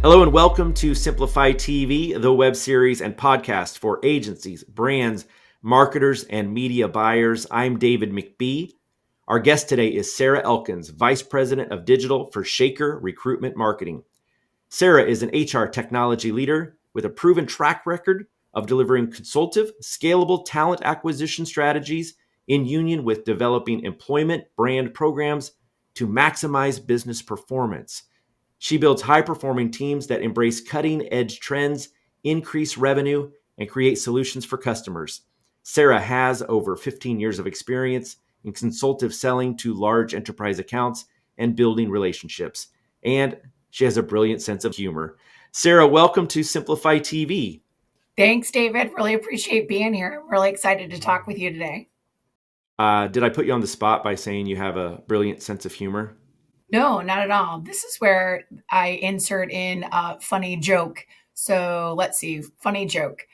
Hello and welcome to Simplify TV, the web series and podcast for agencies, brands, marketers, and media buyers. I'm David McBee. Our guest today is Sarah Elkins, Vice President of Digital for Shaker Recruitment Marketing. Sarah is an HR technology leader with a proven track record of delivering consultative, scalable talent acquisition strategies in union with developing employment brand programs to maximize business performance. She builds high-performing teams that embrace cutting-edge trends, increase revenue, and create solutions for customers. Sarah has over 15 years of experience in consultative selling to large enterprise accounts and building relationships. And she has a brilliant sense of humor. Sarah, welcome to Simplify TV. Thanks, David. Really appreciate being here. I'm really excited to talk with you today. Did I put you on the spot by saying you have a brilliant sense of humor? No, not at all. This is where I insert in a funny joke. So let's see, funny joke.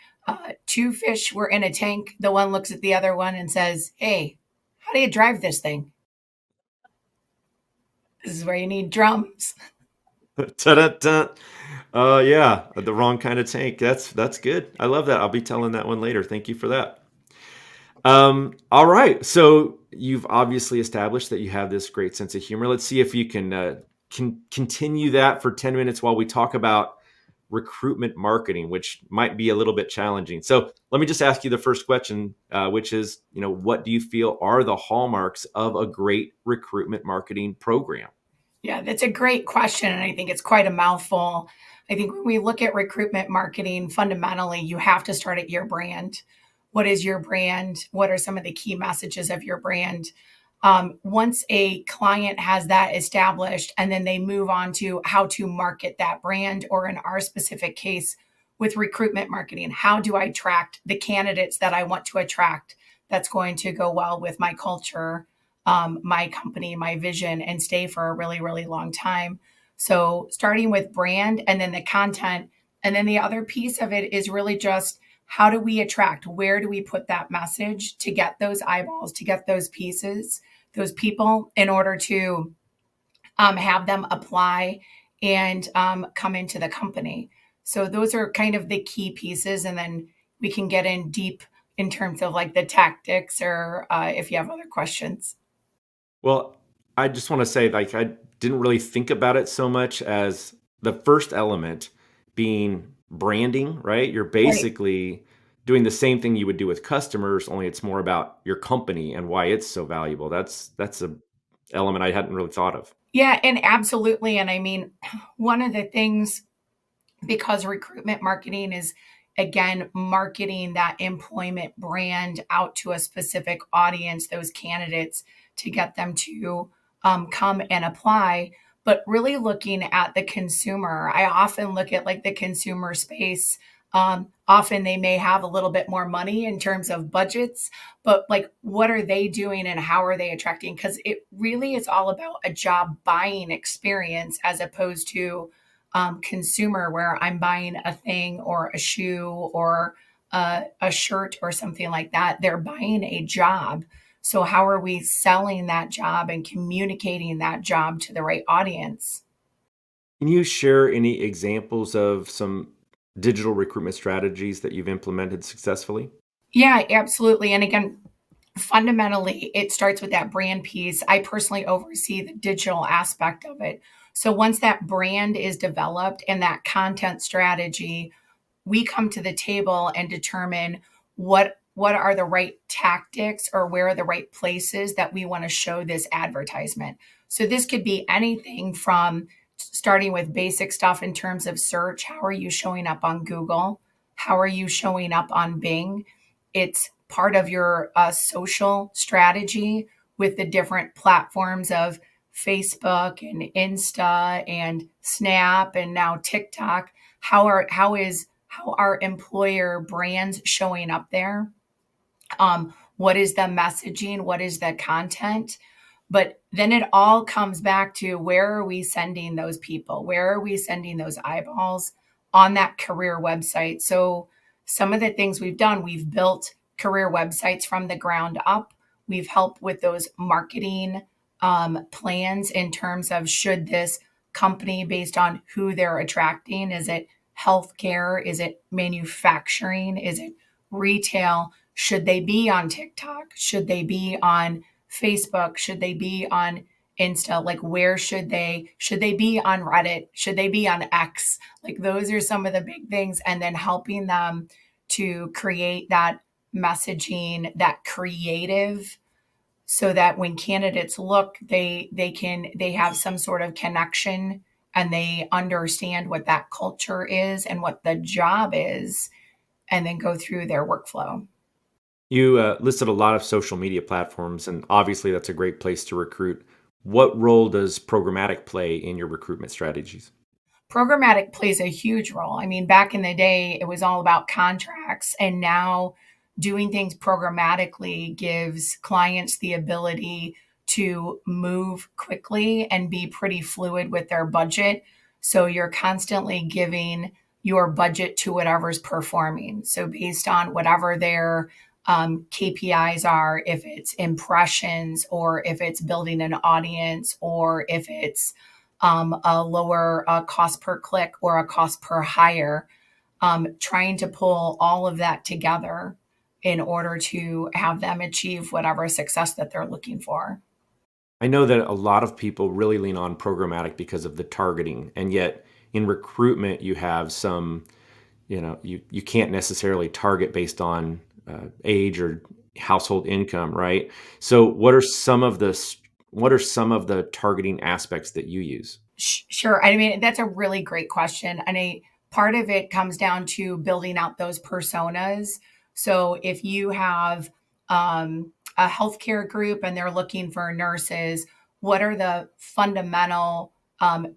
Two fish were in a tank. The one looks at the other one and says, "Hey, how do you drive this thing?" This is where you need drums. Ta-da-da. Yeah, the wrong kind of tank. That's good. I love that. I'll be telling that one later. Thank you for that. All right. So you've obviously established that you have this great sense of humor. Let's see if you can continue that for 10 minutes while we talk about recruitment marketing, which might be a little bit challenging. So let me just ask you the first question, which is, what do you feel are the hallmarks of a great recruitment marketing program? Yeah, that's a great question. And I think it's quite a mouthful. I think when we look at recruitment marketing, fundamentally, you have to start at your brand. What is your brand? What are some of the key messages of your brand? Once a client has that established, and then they move on to how to market that brand, or in our specific case, with recruitment marketing, how do I attract the candidates that I want to attract that's going to go well with my culture, my company, my vision, and stay for a really, really long time. So, starting with brand and then the content. And then the other piece of it is really just how do we attract? Where do we put that message to get those eyeballs, to get those pieces, those people, in order to have them apply and come into the company? So, those are kind of the key pieces. And then we can get in deep in terms of like the tactics, or if you have other questions. Well, I just want to say, like, I didn't really think about it so much as the first element being branding, right? You're Right. basically doing the same thing you would do with customers, only it's more about your company and why it's so valuable. That's a element I hadn't really thought of. Yeah, and absolutely. And I mean, one of the things, because recruitment marketing is, again, marketing that employment brand out to a specific audience, those candidates, to get them to come and apply, but really looking at the consumer. I often look at like the consumer space. Often they may have a little bit more money in terms of budgets, but like, what are they doing and how are they attracting? Because it really is all about a job buying experience, as opposed to consumer, where I'm buying a thing or a shoe or a shirt or something like that. They're buying a job. So, how are we selling that job and communicating that job to the right audience? Can you share any examples of some digital recruitment strategies that you've implemented successfully? Yeah, absolutely. And again, fundamentally, it starts with that brand piece. I personally oversee the digital aspect of it. So, once that brand is developed and that content strategy, we come to the table and determine what are the right tactics, or where are the right places that we want to show this advertisement. So this could be anything from starting with basic stuff in terms of search. How are you showing up on Google? How are you showing up on Bing? It's part of your social strategy with the different platforms of Facebook and Insta and Snap and now TikTok. How are employer brands showing up there? What is the messaging? What is the content? But then it all comes back to, where are we sending those people? Where are we sending those eyeballs on that career website? So, some of the things we've done, we've built career websites from the ground up. We've helped with those marketing plans in terms of, should this company based on who they're attracting? Is it healthcare? Is it manufacturing? Is it retail? Should they be on TikTok? Should they be on Facebook? Should they be on Insta? Like, where should they be on Reddit? Should they be on X? Like, those are some of the big things. And then helping them to create that messaging, that creative, so that when candidates look, they have some sort of connection and they understand what that culture is and what the job is, and then go through their workflow. You listed a lot of social media platforms, and obviously that's a great place to recruit. What role does programmatic play in your recruitment strategies? Programmatic plays a huge role. I mean, back in the day, it was all about contracts, and now doing things programmatically gives clients the ability to move quickly and be pretty fluid with their budget. So you're constantly giving your budget to whatever's performing. So based on whatever their KPIs are, if it's impressions or if it's building an audience or if it's a lower cost per click or a cost per hire, trying to pull all of that together in order to have them achieve whatever success that they're looking for. I know that a lot of people really lean on programmatic because of the targeting, and yet in recruitment, you have some, you can't necessarily target based on age or household income, right? So, what are some of the targeting aspects that you use? Sure. I mean, that's a really great question. And a part of it comes down to building out those personas. So if you have a healthcare group and they're looking for nurses, what are the fundamental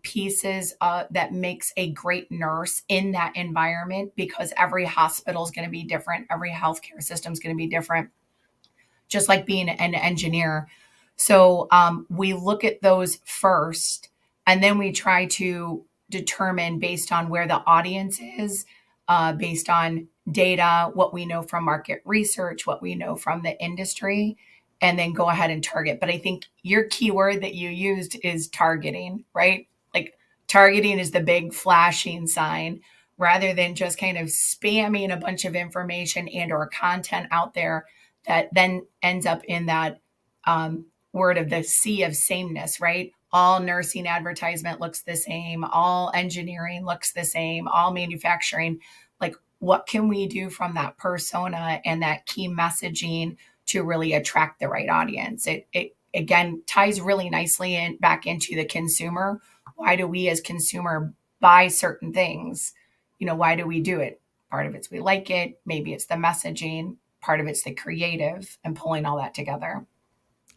pieces that makes a great nurse in that environment? Because every hospital is going to be different. Every healthcare system is going to be different, just like being an engineer. So we look at those first, and then we try to determine based on where the audience is, based on data, what we know from market research, what we know from the industry, and then go ahead and target. But I think your keyword that you used is targeting, right? Like, targeting is the big flashing sign rather than just kind of spamming a bunch of information and or content out there that then ends up in that word of the sea of sameness, right? All nursing advertisement looks the same, all engineering looks the same, all manufacturing. Like, what can we do from that persona and that key messaging to really attract the right audience? It again ties really nicely back into the consumer. Why do we as consumer buy certain things? Why do we do it? Part of it's we like it, maybe it's the messaging, part of it's the creative, and pulling all that together.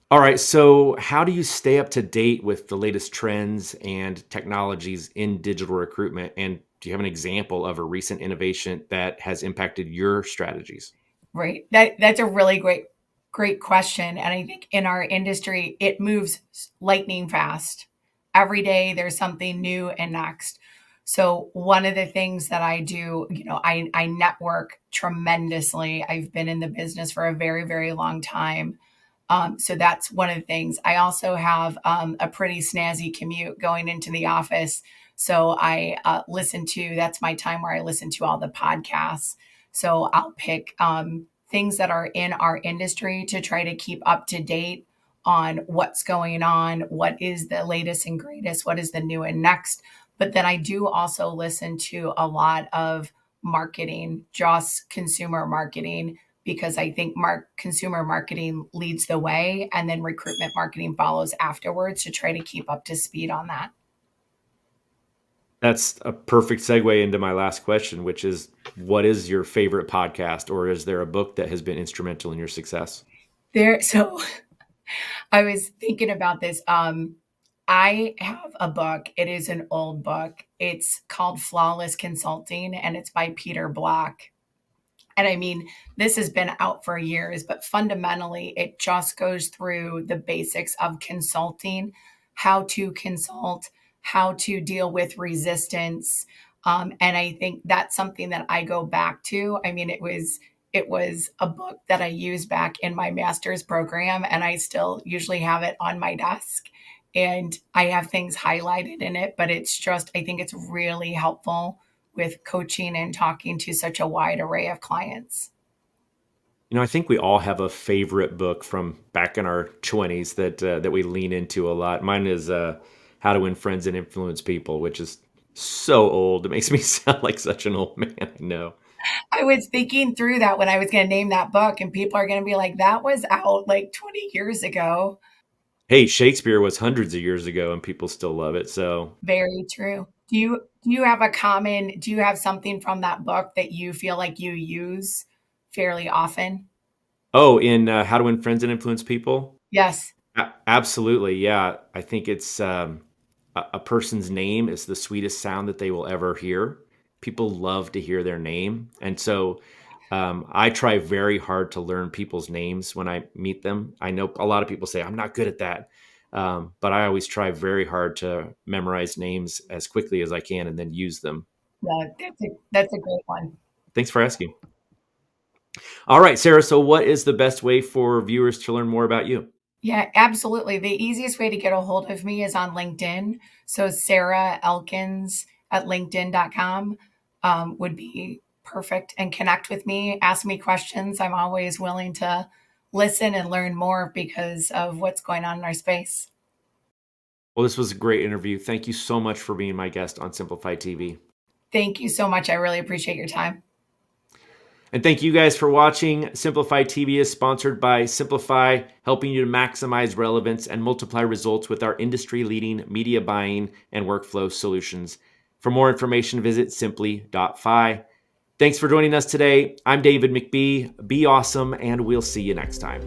All right. So, how do you stay up to date with the latest trends and technologies in digital recruitment? And do you have an example of a recent innovation that has impacted your strategies? Right. That's a really great question. And I think in our industry, it moves lightning fast. Every day there's something new and next. So one of the things that I do, I network tremendously. I've been in the business for a very, very long time. So that's one of the things. I also have a pretty snazzy commute going into the office. So I that's my time where I listen to all the podcasts. So I'll pick things that are in our industry to try to keep up to date on what's going on, what is the latest and greatest, what is the new and next. But then I do also listen to a lot of marketing, just consumer marketing, because I think consumer marketing leads the way and then recruitment marketing follows afterwards to try to keep up to speed on that. That's a perfect segue into my last question, which is, what is your favorite podcast, or is there a book that has been instrumental in your success? So I was thinking about this. I have a book. It is an old book. It's called Flawless Consulting, and it's by Peter Block. And I mean, this has been out for years, but fundamentally, it just goes through the basics of consulting, how to consult, how to deal with resistance. And I think that's something that I go back to. I mean, it was a book that I used back in my master's program, and I still usually have it on my desk. and I have things highlighted in it, but it's just, I think it's really helpful with coaching and talking to such a wide array of clients. I think we all have a favorite book from back in our 20s that we lean into a lot. Mine is How to Win Friends and Influence People, which is so old. It makes me sound like such an old man. I know. I was thinking through that when I was going to name that book, and people are going to be like, that was out like 20 years ago. Hey, Shakespeare was hundreds of years ago, and people still love it. So, Very true. Do you have something from that book that you feel like you use fairly often? in How to Win Friends and Influence People, Yes. absolutely, yeah. I think it's a person's name is the sweetest sound that they will ever hear. People love to hear their name, and so I try very hard to learn people's names when I meet them. I know a lot of people say I'm not good at that, but I always try very hard to memorize names as quickly as I can and then use them. Yeah, that's a great one. Thanks for asking. All right, Sarah. So, what is the best way for viewers to learn more about you? Yeah, absolutely. The easiest way to get a hold of me is on LinkedIn. So Sarah Elkins at linkedin.com would be perfect, and connect with me, ask me questions. I'm always willing to listen and learn more because of what's going on in our space. Well, this was a great interview. Thank you so much for being my guest on Simplify TV. Thank you so much. I really appreciate your time. And thank you guys for watching. Simplify TV is sponsored by Simplify, helping you to maximize relevance and multiply results with our industry-leading media buying and workflow solutions. For more information, visit simply.fi. Thanks for joining us today. I'm David McBee. Be awesome, and we'll see you next time.